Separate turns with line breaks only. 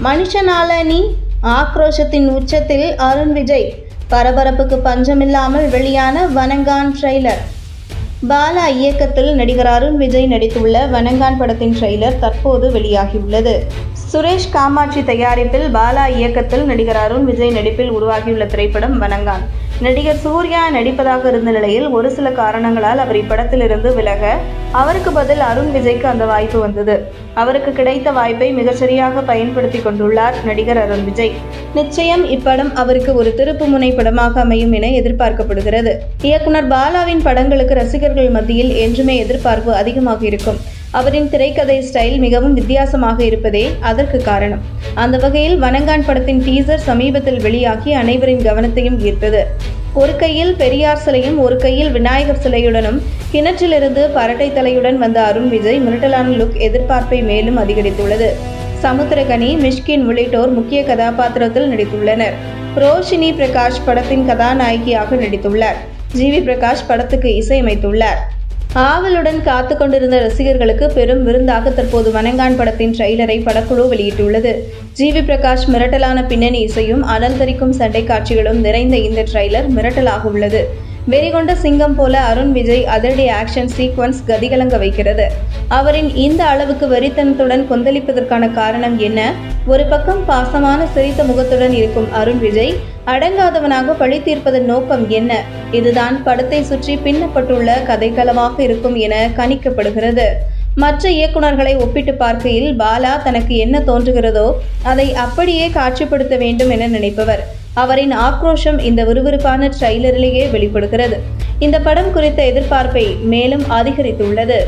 மனுஷனாலனி ஆக்ரோஷத்தின் உச்சத்தில் அருண் விஜய். பரபரப்புக்கு பஞ்சமில்லாமல் வெளியான வனங்கான் ட்ரெய்லர். பாலா இயக்கத்தில் நடிகர் அருண் விஜய் நடித்துள்ள வனங்கான் படத்தின் ட்ரெய்லர் தற்போது வெளியாகியுள்ளது. சுரேஷ் காமாட்சி தயாரிப்பில் பாலா இயக்கத்தில் நடிகர் அருண் விஜய் நடிப்பில் உருவாகியுள்ள திரைப்படம் வனங்கான். நடிகர் சூர்யா நடிப்பதாக இருந்த நிலையில் ஒரு சில காரணங்களால் அவர் இப்படத்திலிருந்து விலக அவருக்கு பதில் அருண் விஜய்க்கு அந்த வாய்ப்பு வந்தது. அவருக்கு கிடைத்த வாய்ப்பை மிகச்சரியாக பயன்படுத்தி கொண்டுள்ளார் நடிகர் அருண் விஜய். நிச்சயம் இப்படம் அவருக்கு ஒரு திருப்புமுனை படமாக அமையும் என எதிர்பார்க்கப்படுகிறது. இயக்குனர் பாலாவின் படங்களுக்கு ரசிகர்கள் மத்தியில் என்றுமே எதிர்பார்ப்பு அதிகமாக இருக்கும். அவரின் திரைக்கதை ஸ்டைல் மிகவும் வித்தியாசமாக இருப்பதே அதற்கு காரணம். அந்த வகையில் வனங்கான் படத்தின் டீசர் சமீபத்தில் வெளியாகி அனைவரின் கவனத்தையும் ஈர்த்தது. ஒரு கையில் பெரியார் சிலையும் ஒரு கையில் விநாயகர் சிலையுடனும் கிணற்றிலிருந்து பரட்டை தலையுடன் வந்த அருண் விஜய் மிரட்டலான லுக் எதிர்பார்ப்பை மேலும் அதிகரித்துள்ளது. சமுத்திரகனி, மிஷ்கின் உள்ளிட்டோர் முக்கிய கதாபாத்திரத்தில் நடித்துள்ளனர். ரோஷினி பிரகாஷ் படத்தின் கதாநாயகியாக நடித்துள்ளார். ஜிவி பிரகாஷ் படத்துக்கு இசையமைத்துள்ளார். ஆவலுடன் காத்து கொண்டிருந்த ரசிகர்களுக்கு பெரும் விருந்தாக தற்போது வனங்கான் படத்தின் ட்ரெய்லரை படக்குழு வெளியிட்டுள்ளது. ஜிவி பிரகாஷ் மிரட்டலான பின்னணி இசையும் அனல் தெரிக்கும் சண்டை காட்சிகளும் நிறைந்த இந்த ட்ரெய்லர் மிரட்டலாக உள்ளது. வெறிகொண்ட சிங்கம் போல அருண் விஜய் அதிரடி ஆக்ஷன் சீக்வன்ஸ் கதிகலங்க வைக்கிறது. அவரின் இந்த அளவுக்கு வெறித்தனத்துடன் கொந்தளிப்பதற்கான காரணம் என்ன? ஒரு பக்கம் பாசமான சிரித்த முகத்துடன் இருக்கும் அருண் விஜய் அடங்காதவனாக பழி தீர்ப்பதன் நோக்கம் என்ன? இதுதான் படத்தை சுற்றி பின்னப்பட்டுள்ள கதைக்களமாக இருக்கும் என கணிக்கப்படுகிறது. மற்ற இயக்குனர்களை ஒப்பிட்டு பார்க்கையில் பாலா தனக்கு என்ன தோன்றுகிறதோ அதை அப்படியே காட்சிப்படுத்த வேண்டும் என நினைப்பவர். அவரின் ஆக்ரோஷம் இந்த விறுவிறுப்பான ட்ரெய்லரிலேயே வெளிப்படுகிறது. இந்த படம் குறித்த எதிர்பார்ப்பை மேலும் அதிகரித்துள்ளது.